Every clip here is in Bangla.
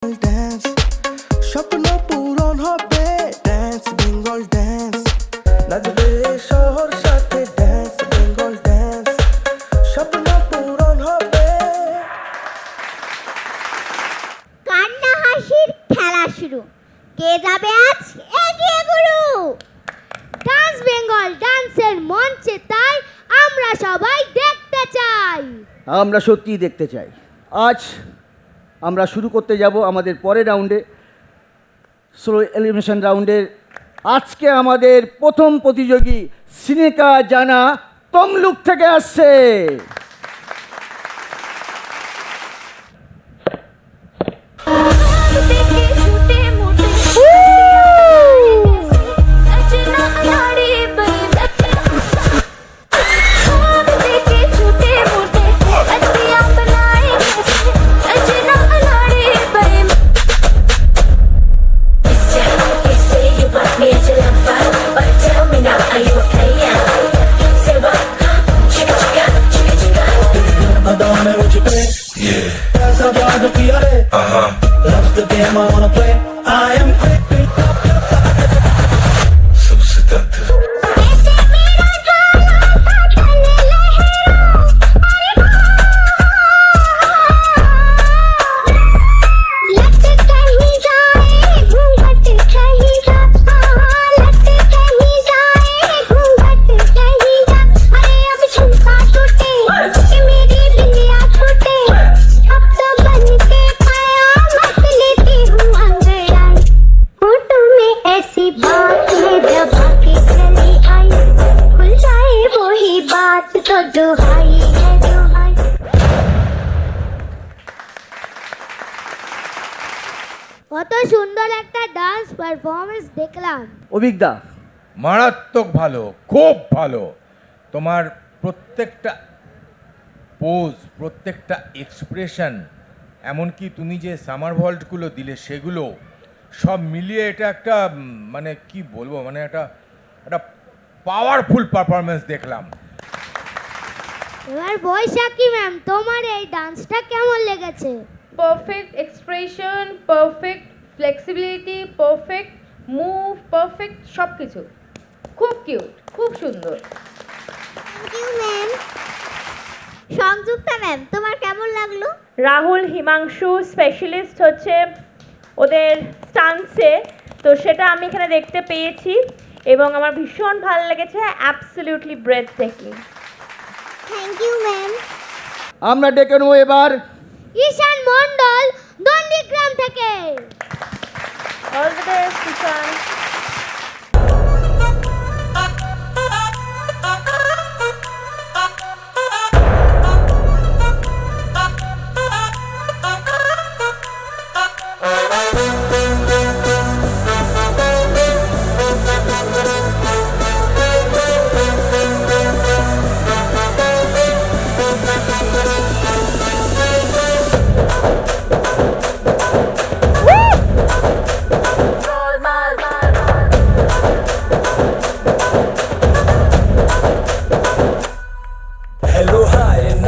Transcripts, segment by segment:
dance, স্বপ্ন পূরণ হবে ড্যান্স বেঙ্গল ড্যান্স, নাচবে শহর সাথে ড্যান্স বেঙ্গল ড্যান্স, স্বপ্ন পূরণ হবে। কান্না হাসির খেলা শুরু, কে যাবে আজ এগিয়ে গুরু। ডান্স বেঙ্গল ডান্সের মঞ্চে তাই আমরা সবাই দেখতে চাই। আমরা সত্যিই দেখতে চাই। আজ আমরা শুরু করতে যাব আমাদের পরের রাউন্ডে, স্লো এলিমিনেশন রাউন্ডের। আজকে আমাদের প্রথম প্রতিযোগী সিনেকা জানা তমলুক থেকে আসছে। Loves the game I wanna play. I am quick. So seductive. কত সুন্দর একটা ডান্স পারফরমেন্স দেখলাম। অভিজ্ঞতা মারাত্মক ভালো, খুব ভালো। তোমার প্রত্যেকটা পোজ, প্রত্যেকটা এক্সপ্রেশন, এমনকি তুমি যে সামার ভল্টগুলো দিলে সেগুলো সব মিলিয়ে এটা একটা মানে কি বলবো, মানে একটা পাওয়ারফুল পারফরমেন্স দেখলাম। এবার বৈশাখী ম্যাম, তোমার এই ডান্সটা কেমন লেগেছে? Perfect expression, perfect flexibility, perfect move, perfect সব কিছু। খুব কিউট, খুব সুন্দর। Thank you ma'am. Sanjukta ma'am, তোমার কেমন লাগলো? রাহুল হিমাংশু স্পেশালিস্ট হচ্ছে ওদের স্টান্সে, তো সেটা আমি এখানে দেখতে পেয়েছি এবং আমার ভীষণ ভালো লেগেছে। Absolutely breathtaking. Thank you ma'am. আমরা ডেকে নেব এবার ঈশান মণ্ডল দন্ডিগ্রাম থেকে। All the best Ishan.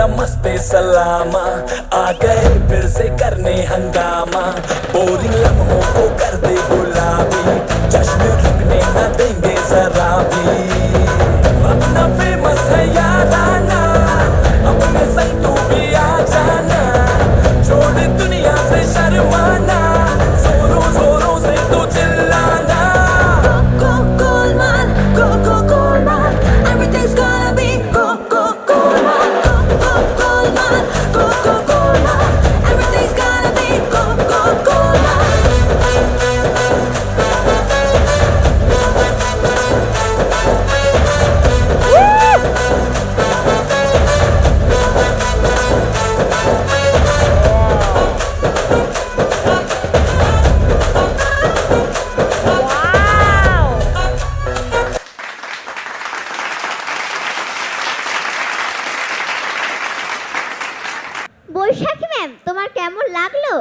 नमस्ते सलामा, आ गए फिर से करने हंगामा, बोरिंग लम्हों को कर दे गुलाबी, जश्न रुकने न देंगे जरा भी। अपना फेमस है याराना, अपने संग तू भी आ जाना, छोड़ दुनिया से शर्माना, जोरों जोरों से तू चिल्लाना। Go Goldman, go go Goldman, everything's gonna be go go Goldman. Go, go, Goldman. Everything's gonna be go, go, Goldman. Baishakhi ma'am, তোমার কেমন লাগলো?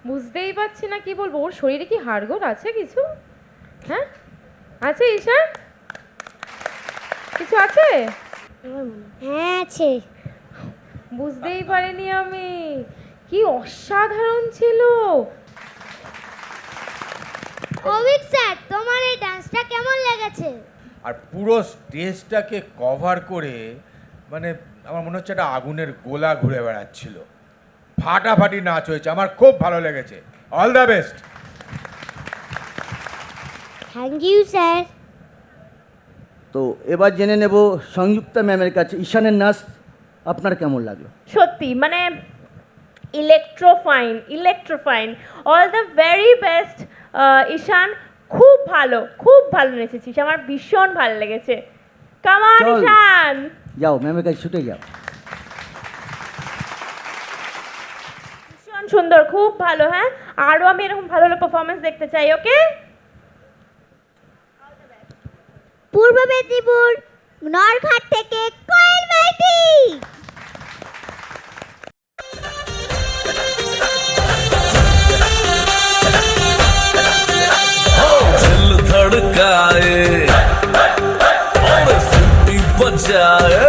বুঝতেই পারছি না কি বলবো। ওর শরীরে কি হাড়গোড় আছে কিছু? হ্যাঁ আছে ঈশান, কিছু আছে? হ্যাঁ আছে। বুঝতেই পারিনি আমি। কি অসাধারণ ছিল। হয়েছে। আর পুরো স্টেজটাকে কভার করে মানে আমার মনে হচ্ছে একটা আগুনের গোলা ঘুরে বেড়াচ্ছিল। ফাটাফাটি নাচ হয়েছে, আমার খুব ভালো লেগেছে। All the best. Thank you sir. তো এবার জেনে নেব সংযুক্তা ম্যামের কাছে ঈশানের নাচ আপনার কেমন লাগলো? সত্যি মানে ইলেকট্রোফাইন অল দ্য ভেরি বেস্ট। ঈশান খুব ভালো নেচেছিস, আমার ভীষণ ভালো লেগেছে। কাম অন চল। ঈশান, যাও ম্যামের কাছে ছুটে যাও। ভীষণ সুন্দর, খুব ভালো। হ্যাঁ, আরও আমি এরকম ভালো পারফরমেন্স দেখতে চাই। ওকে, পূর্ব মেদিনীপুর নরঘাট থেকে কোয়েল মাইতি। दिल धड़काए और सीटी बजाए,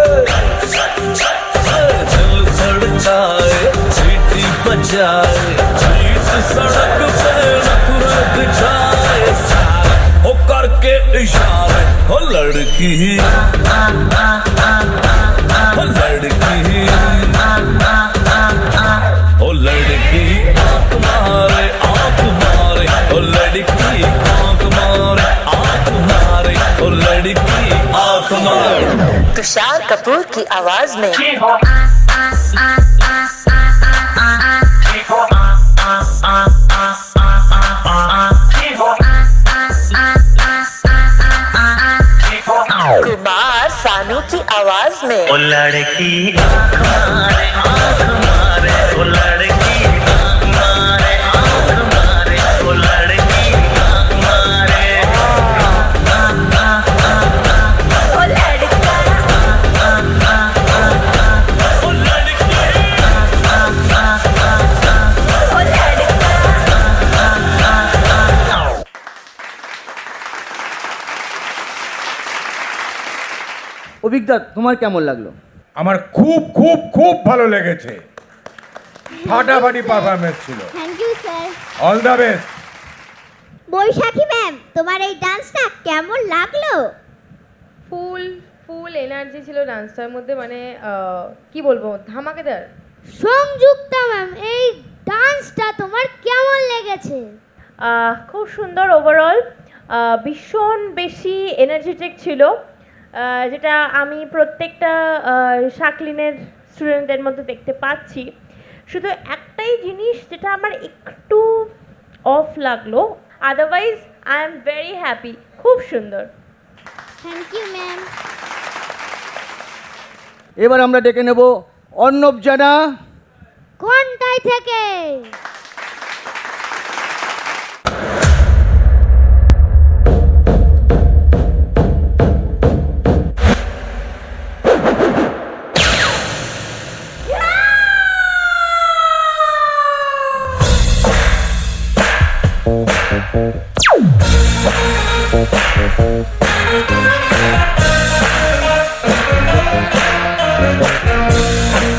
दिल धड़काए सीटी बजाए, बीच सड़क पे नखरे दिखाए, ओ करके इशारे, ओ लड़की ओ लड़की ओ लड़की आंख मारे ओ लड़की आंख मारे ओ लड़की आंख मारे। तुषार कपूर की आवाज में कुमार सानू की आवाज में ओ लड़की आंख मारे ओ लड़की आंख मारे ओ लड़की आंख मारे ओ लड़का ओ लड़की ओ लड़का অভিজ্ঞতা তোমার কেমন লাগলো? আমার খুব খুব খুব ভালো লেগেছে। ফাটাফাটি পারফরমেন্স ছিল। Thank you sir. All the best. Baishakhi ma'am, তোমার এই ডান্সটা কেমন লাগলো? ফুল এনার্জি ছিল ডান্সটার মধ্যে, মানে কি বলবো, ধামাকেদার। সংযুক্তা ম্যাম, এই ডান্সটা তোমার কেমন লেগেছে? খুব সুন্দর ওভারঅল, ভীষণ বেশি এনার্জেটিক ছিল, যেটা আমি প্রত্যেকটা শাকলিনের স্টুডেন্টদের মধ্যে দেখতে পাচ্ছি। শুধু একটাই জিনিস যেটা আমার একটু অফ লাগলো, otherwise I am very happy. খুব সুন্দর। Thank you ma'am. এবার আমরা ডেকে নেব অর্ণব জানা। কোনটাই থেকে?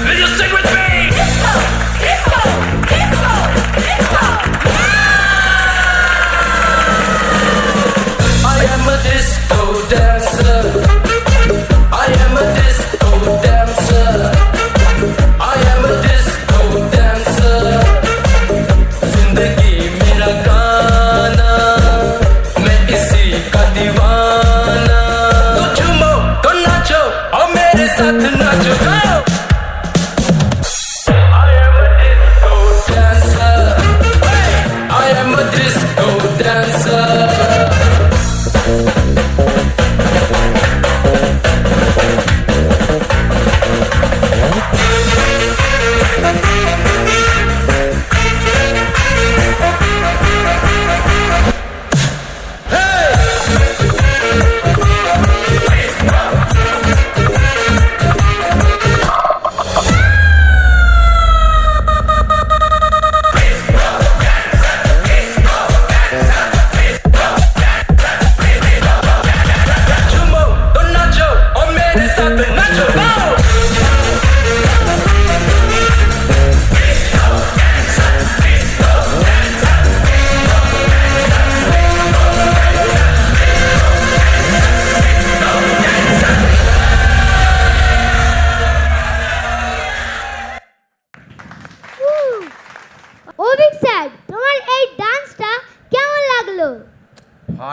Will you sing with me? I am a disco dancer. I am a disco dancer. I am a disco dancer. जिंदगी मेरा गाना, मैं इसी का दीवाना। तो झूमो तो नाचो और मेरे साथ नाचो।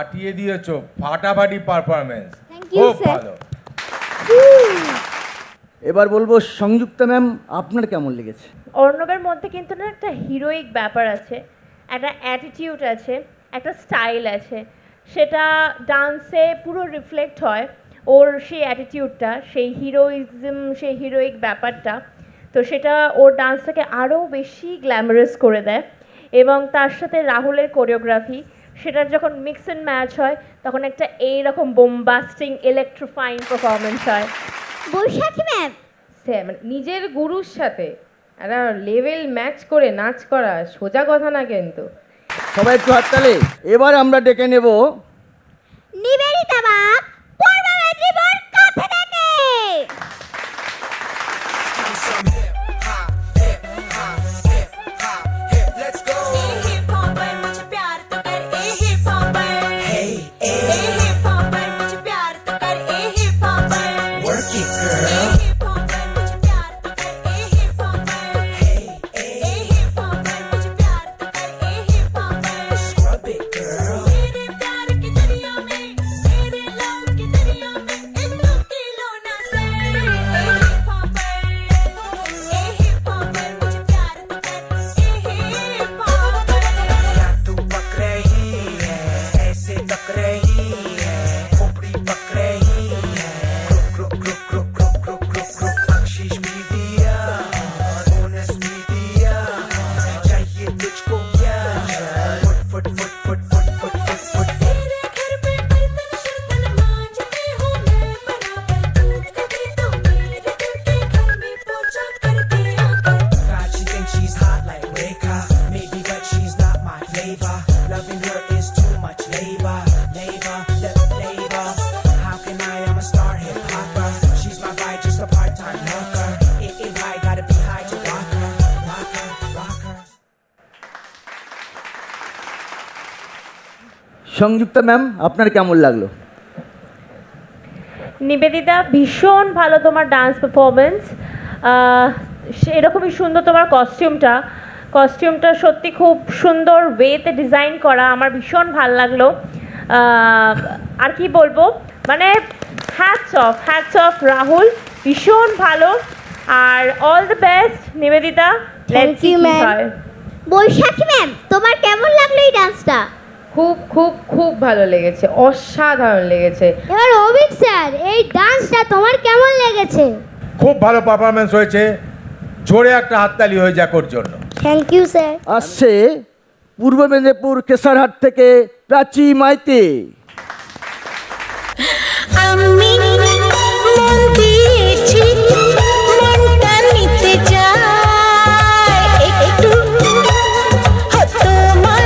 ফাটিয়ে দিয়েছো, ফাটাফাটি পারফরমেন্স, Thank you, খুব sir. ভালো। এবার বলবো সংযুক্তা ম্যাম, আপনার কেমন লেগেছে? অর্ণবের মধ্যে কিন্তু না একটা হিরোইক ব্যাপার আছে, একটা অ্যাটিটিউড আছে, একটা স্টাইল আছে, সেটা ডান্সে পুরো রিফ্লেক্ট হয়। ওর সেই অ্যাটিটিউডটা, সেই হিরোইজম, সেই হিরোইক ব্যাপারটা, তো সেটা ওর ডান্সটাকে আরও বেশি গ্ল্যামারাস করে দেয়। এবং তার সাথে রাহুলের কোরিওগ্রাফি, সেটার যখন মিক্স অ্যান্ড ম্যাচ হয় তখন একটা এইরকম বোমবাস্টিং ইলেকট্রিফাইং পারফরমেন্স হয়। বৈশাখী ম্যাম, মানে নিজের গুরুর সাথে একটা লেভেল ম্যাচ করে নাচ করা সোজা কথা না কিন্তু। সবাই একটু হাততালি। এবার আমরা ডেকে নেব নিবেদিতা মা, পূর্ব মেদিনীপুর কাছে থেকে। সংযুক্তা ম্যাম, আপনার কেমন লাগলো? নিবেদিতা, ভীষণ ভালো তোমার ডান্স পারফরমেন্স, এরকমই সুন্দর তোমার কস্টিউমটা সত্যি খুব সুন্দর ওয়েতে ডিজাইন করা, আমার ভীষণ ভালো লাগলো। আর কি বলবো, মানে হ্যাটস অফ রাহুল, ভীষণ ভালো। আর all the best Nivedita. Thank you, ma'am. Baishakhi ma'am, তোমার কেমন লাগলো এই ডান্সটা? খুব খুব খুব ভালো লেগেছে, অসাধারণ লেগেছে। এবার অভিক স্যার, এই ডান্সটা তোমার কেমন লেগেছে? খুব ভালো পারফরমেন্স হয়েছে, জোরে একটা হাততালি হয়ে যাক ওর জন্য। Thank you sir. আসছে পূর্ব মেদিনীপুর কেশরহাট থেকে প্রাচী মাইতি। আমি মন দিয়েছি, মনটা নিতে চাই একটু, তোমার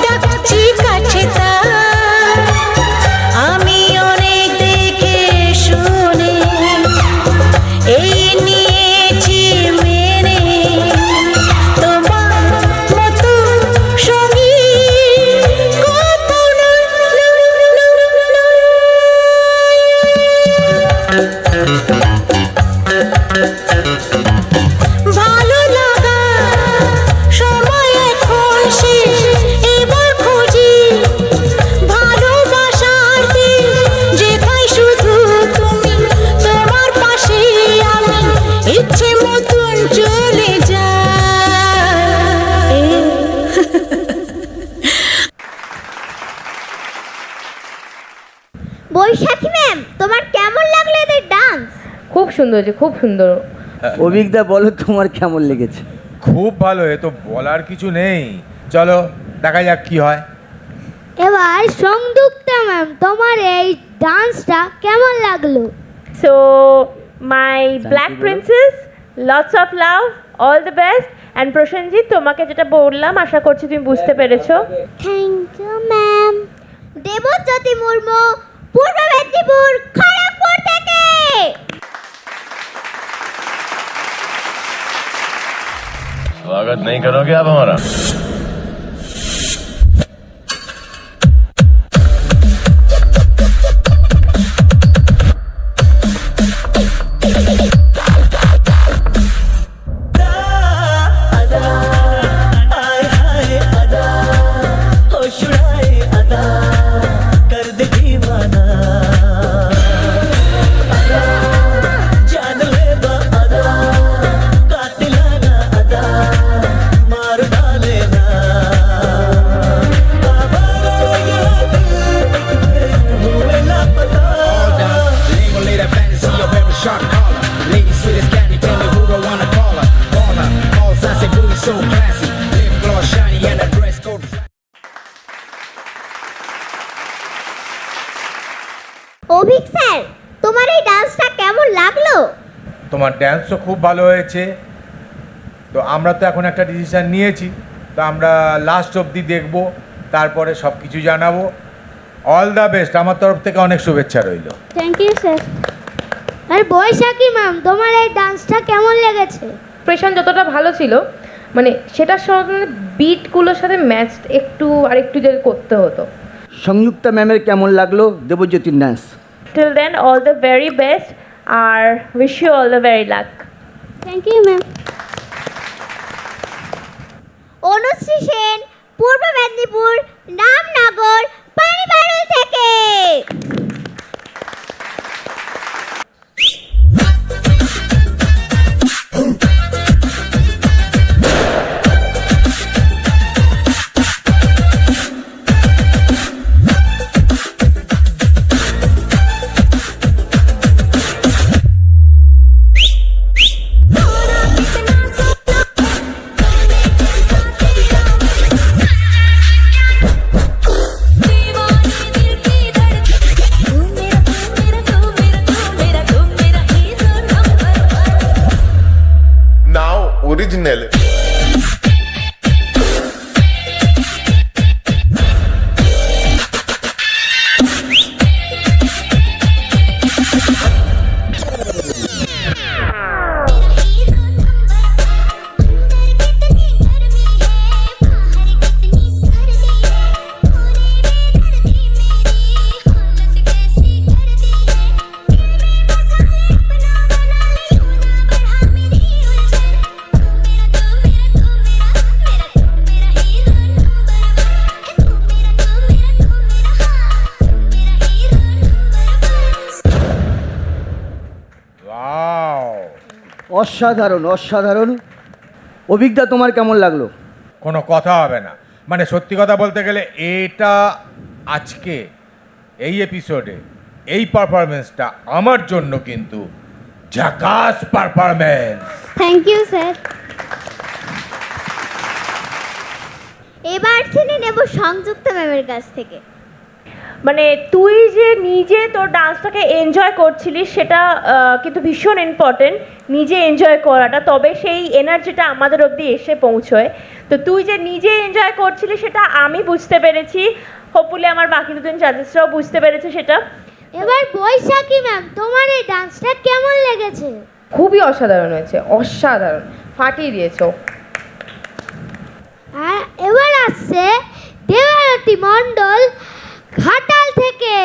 ডাকছি কাছে তাই, আমি অনেক দেখে শুনে এই নিয়েছি মেনে, তোমার মতো সঙ্গী কত ভালো লাগা সময় এখন শেষ, এবার খুঁজি ভালোবাসার দেশ, যেখানে শুধু তুমি, তোমার পাশে আমি, ইচ্ছে মতন চলে যাই। বৈশাখী ম্যাম, তোমার কেমন লাগলো এদের ডান্স? খুব সুন্দর হয়েছে, খুব সুন্দর। অভিজ্ঞতা বলো, তোমার কেমন লেগেছে? খুব ভালো, এ তো বলার কিছু নেই। চলো দেখা যাক কি হয়। এবার সংযুক্তা ম্যাম, তোমার এই ডান্সটা কেমন লাগলো? So my black princess, lots of love, all the best. And Prosenjit, তোমাকে যেটা বললাম আশা করছি তুমি বুঝতে পেরেছো। Thank you ma'am. Debjyoti Murmu, Purba Medinipur Kharagpur থেকে। स्वागत नहीं करोगे आप हमारा? आए हाय अदा, ओ शुराए अदा। তোমার ড্যান্সও খুব ভালো হয়েছে। তো আমরা তো এখন একটা ডিসিশান নিয়েছি, তো আমরা লাস্ট অবধি দেখব, তারপরে সব কিছু জানাবো। অল দ্য বেস্ট, আমার তরফ থেকে অনেক শুভেচ্ছা রইল। Thank you sir. আর বৈশাখী ম্যাম, তোমার এই ডান্সটা কেমন লেগেছে? এক্সপ্রেশন যতটা ভালো ছিল, মানে সেটার সঙ্গে বিটগুলোর সাথে ম্যাচ একটু আর একটু যদি করতে হতো। সংযুক্তা ম্যামের কেমন লাগলো দেবজ্যোতির dance? Till then, all the very best. Wish you all the very luck. Thank you ma'am. Anushree Sen, Purba Medinipur, Ramnagar, পানিবাড়ল থেকে। Now original. অসাধারণ অসাধারণ। অভিজ্ঞতা তোমার কেমন লাগলো? কোনো কথা হবে না, মানে সত্যি কথা বলতে গেলে এটা আজকে এই এপিসোডে এই পারফরমেন্সটা আমার জন্য কিন্তু ঝাকাস পারফরমেন্স। Thank you sir. এবার শুনে নেব সংযুক্তা ম্যামের কাছ থেকে। মানে তুই যে নিজে তোর ডান্সটাকে এনজয় করছিলিস সেটা কিন্তু ভীষণ ইম্পর্টেন্ট, নিজে এনজয় করাটা, তবে সেই এনার্জিটা আমাদের অবধি এসে পৌঁছয়। তো তুই যে নিজে এনজয় করছিলিস সেটা আমি বুঝতে পেরেছি, হোপফুলি আমার বাকি দুজন জাজেসরাও বুঝতে পেরেছে সেটা। এবার বৈশাখী ম্যাম, তোমার এই ডান্সটা কেমন লেগেছে? খুবই অসাধারণ হয়েছে, অসাধারণ, ফাটিয়ে দিয়েছো। আর এবার আসছে দেবারতী মণ্ডল, ঘাটাল থেকে।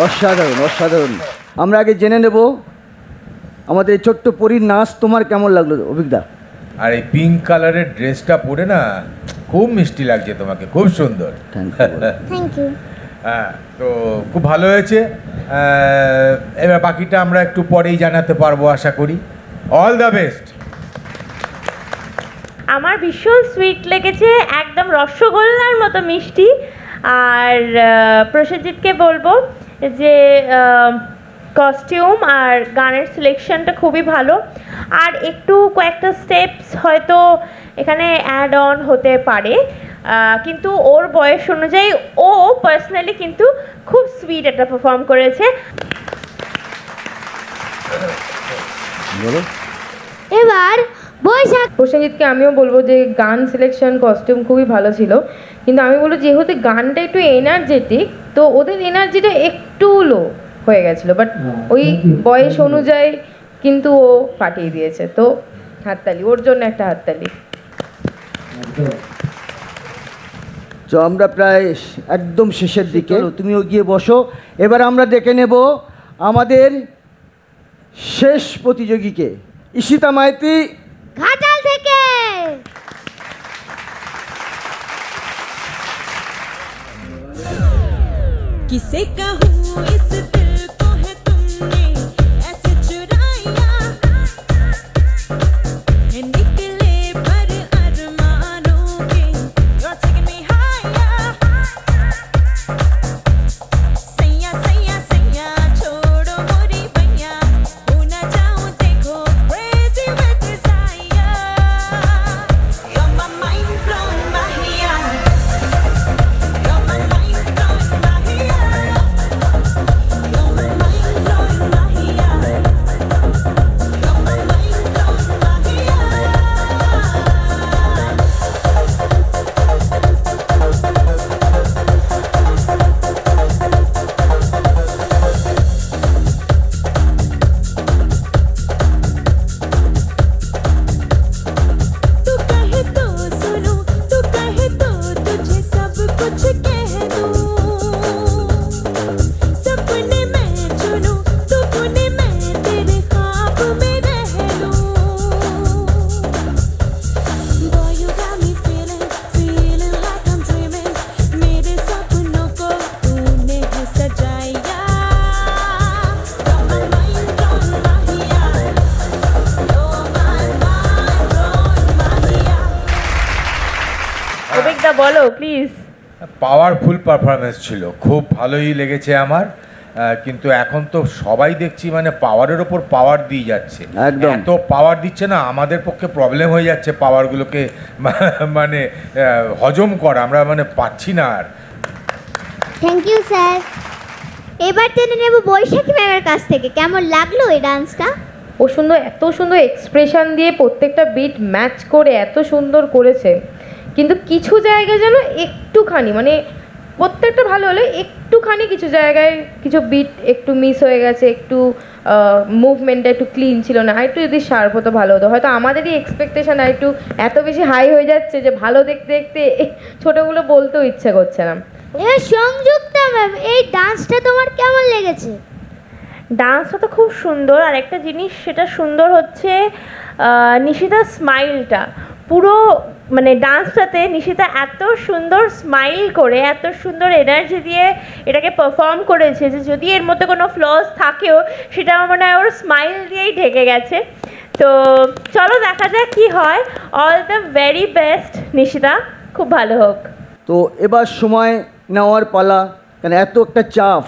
অসাধারণ অসাধারণ। আমরা আগে জেনে নেব আমাদের ছোট্ট পরীর নাচ তোমার কেমন লাগলো অভিজ্ঞতা? আর এই পিঙ্ক কালারের ড্রেসটা পরে না খুব মিষ্টি লাগছে তোমাকে, খুব সুন্দর। Thank you. Thank you. হ্যাঁ, তো খুব ভালো হয়েছে। এবার বাকিটা আমরা একটু পরেই জানাতে পারবো আশা করি। All the best. আমার ভীষণ সুইট লেগেছে, একদম রসগোল্লার মতো মিষ্টি। আর প্রসেনজিৎকে বলবো যে কস্টিউম আর গানের সিলেকশনটা খুবই ভালো, আর একটু কয়েকটা স্টেপস হয়তো এখানে অ্যাড অন হতে পারে, কিন্তু ওর বয়স অনুযায়ী ও পার্সোনালি কিন্তু খুব সুইট একটা পারফর্ম করেছে। বলো। এবার বৈশাখ প্রসেনজিৎকে আমিও বলবো যে গান সিলেকশন কস্টিউম খুবই ভালো ছিল, কিন্তু আমি বলবো যেহেতু গানটা একটু এনার্জেটিক, তো ওদের এনার্জিটা একটু লো হয়ে গেছিলো, বাট ওই বয়স অনুযায়ী কিন্তু ও ফাটিয়ে দিয়েছে। তো হাততালি ওর জন্য, একটা হাততালি। তো আমরা প্রায় একদম শেষের দিকে, তুমিও গিয়ে বসো। এবার আমরা ডেকে নেব আমাদের শেষ প্রতিযোগীকে, ঈশিতা মাইতি ঘাটাল থেকে। किसे कहूँ इस दिल को है तुमने ऐसे चुराया है निकले पर अरमानों के You're taking me higher सैया सैया सैया छोड़ो मोरी भैया हो ना जाऊँ देखो crazy with desire You're my mind blown Mahia You're my mind blown Mahia You're my mind blown Mahia You're my mind blown Mahia तू कहे तो सुनो तू कहे तो तुझे सब कुछ कह दूं सपने मैं चुनूं सपने मैं तेरे ख्वाब में रह लूं Boy you got me feeling like I'm dreaming मेरे सपनों को तूने है सजाया You're my mind blown Mahia You're my mind blown Mahia অভিজ্ঞতা বলো প্লিজ। পাওয়ারফুল পারফরমেন্স ছিল, খুব ভালোই লেগেছে আমার। কিন্তু এখন তো সবাই দেখছি মানে পাওয়ারের ওপর পাওয়ার দিয়ে যাচ্ছে, একদম। এত পাওয়ার দিচ্ছে না, আমাদের পক্ষে প্রবলেম হয়ে যাচ্ছে পাওয়ারগুলোকে মানে হজম করা, আমরা মানে পাচ্ছি না আর। Thank you sir. এবার জেনে নেব বৈশাখী ম্যামের কাছ থেকে কেমন লাগলো এই ডান্সটা। ও সুন্দর, এত সুন্দর এক্সপ্রেশন দিয়ে প্রত্যেকটা বিট ম্যাচ করে এত সুন্দর করেছে, কিন্তু কিছু জায়গায় যেন একটুখানি মানে প্রত্যেকটা ভালো হলে একটুখানি কিছু জায়গায় কিছু বিট একটু মিস হয়ে গেছে, একটু মুভমেন্টটা একটু ক্লিন ছিল না, আর একটু যদি শার্প হতো ভালো হতো। হয়তো আমাদেরই এক্সপেকটেশন আর একটু এত বেশি হাই হয়ে যাচ্ছে যে ভালো দেখতে দেখতে ছোটোগুলো বলতেও ইচ্ছে করছে না। এবার সংযুক্তা ম্যাম, এই ডান্সটা তোমার কেমন লেগেছে? ডান্সটা তো খুব সুন্দর, আর একটা জিনিস সেটা সুন্দর হচ্ছে নিশিতার স্মাইলটা। পুরো মানে ডান্সটাতে নিশিতা এত সুন্দর স্মাইল করে এত সুন্দর এনার্জি দিয়ে এটাকে পারফর্ম করেছে যে যদি এর মধ্যে কোনো ফ্লস থাকেও সেটা আমার মনে হয় ওর স্মাইল দিয়েই ঢেকে গেছে। তো চলো দেখা যাক কী হয়। All the very best Nishita, খুব ভালো হোক। তো এবার সময় নেওয়ার পালা, কেন এত একটা চাপ।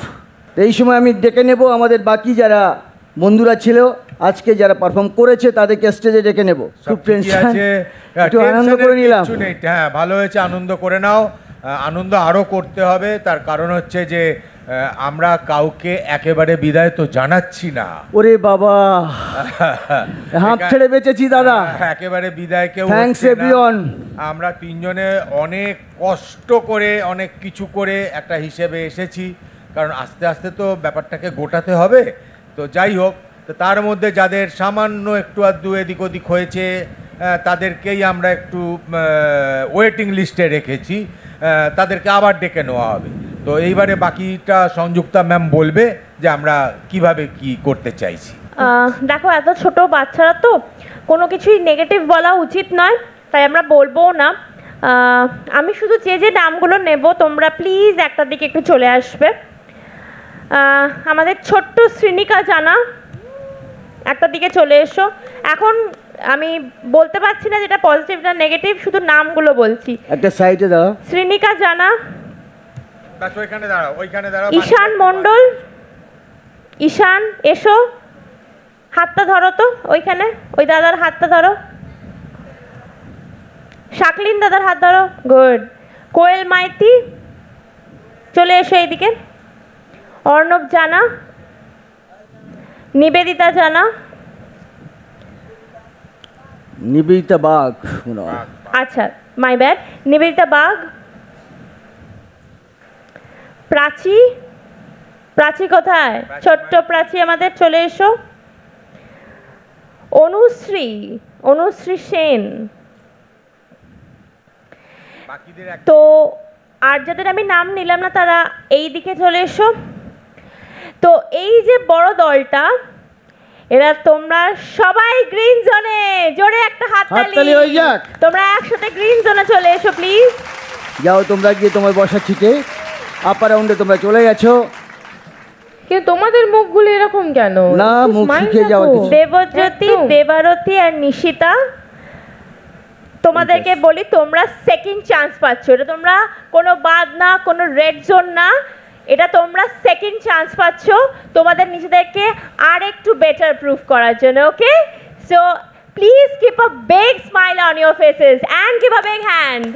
তো এই সময় আমি ডেকে নেব আমাদের বাকি যারা বন্ধুরা ছিল আজকে যারা পারফর্ম করেছে তাদেরকে স্টেজে ডেকে নেব। খুব সব ঠিকই টেনশন, আছে, একটু আনন্দ টেনশনের করে নিলাম। কিচ্ছু নেই। হ্যাঁ, ভালো হয়েছে, আনন্দ করে নাও। আনন্দ আরও করতে হবে, তার কারণ হচ্ছে যে আমরা কাউকে একেবারে বিদায় তো জানাচ্ছি না। ওরে বাবা, হাঁপ ছেড়ে বেঁচেছি দাদা। একেবারে বিদায় কেউ Thanks হচ্ছে না। everyone. আমরা তিনজনে অনেক কষ্ট করে অনেক কিছু করে একটা হিসেবে এসেছি, কারণ আস্তে আস্তে তো ব্যাপারটাকে গোটাতে হবে। তো যাই হোক, তো তার মধ্যে যাদের সামান্য একটু আধটু এদিক ওদিক হয়েছে তাদেরকেই আমরা একটু ওয়েটিং লিস্টে রেখেছি, তাদেরকে আবার ডেকে নেওয়া হবে। তো এইবারে বাকিটা সংযুক্তা ম্যাম বলবে যে আমরা কিভাবে কি করতে চাইছি। দেখো, এত ছোট বাচ্চারা তো কোনো কিছুই নেগেটিভ বলা উচিত নয়, তাই আমরা বলবোও না। আমি শুধু যে নামগুলো নেব তোমরা প্লিজ একটার দিকে একটু চলে আসবে। আমাদের ছোট্ট শ্রীনিকা জানা, একটার দিকে চলে এসো। এখন আমি বলতে পারছি না যেটা পজিটিভ না নেগেটিভ, শুধু নামগুলো বলছি। একটা সাইডে দাঁড়া। শ্রীনিকা জানা, ব্যাস ওইখানে দাঁড়াও, ওইখানে দাঁড়াও। ঈশান মণ্ডল, ঈশান এসো, হাতটা ধরো তো ওইখানে, ওই দাদার হাতটা ধরো। শাকলিন দাদার হাত ধরো, গুড। কোয়েল মাইতি, চলে এসো এইদিকে। অর্ণব জানা, নিবেদিতা জানা, নিবেদিতা বাঘ মনে হয়। আচ্ছা, মাই ব্যাড। নিবেদিতা বাগ। প্রাচী, প্রাচী কোথায়? ছোট্ট প্রাচী আমাদের, চলে এসো। অনুশ্রী, অনুশ্রী সেন। বাকিদের এক তো আর যাদের আমি নাম নিলাম না তারা এই দিকে চলে এসো। তো এই যে বড় দলটা, এরা তোমরা সবাই গ্রিন জোনে, জোরে একটা হাততালি হাততালি। হয়ে যাক। তোমরা একসাথে গ্রিন জোনে চলে এসো প্লিজ। যাও তোমরা গিয়ে তোমার বসার ছিটে আপার রাউন্ডে তোমরা চলে গেছো। কিন্তু তোমাদের মুখগুলো এরকম কেন? না, একটু মুখ smile শুকিয়ে যাওয়ার রাখো। কিছু। দেবজ্যোতি, একদম। দেবারতী আর নিশিতা, তোমাদেরকে বলি তোমরা সেকেন্ড চান্স পাচ্ছ। এটা তোমরা কোনো বাদ না, কোনো রেড জোন না, এটা তোমরা সেকেন্ড চান্স পাচ্ছ তোমাদের নিজেদেরকে আর একটু বেটার প্রুফ করার জন্য। Okay, so please keep a big smile on your faces and give a big hand.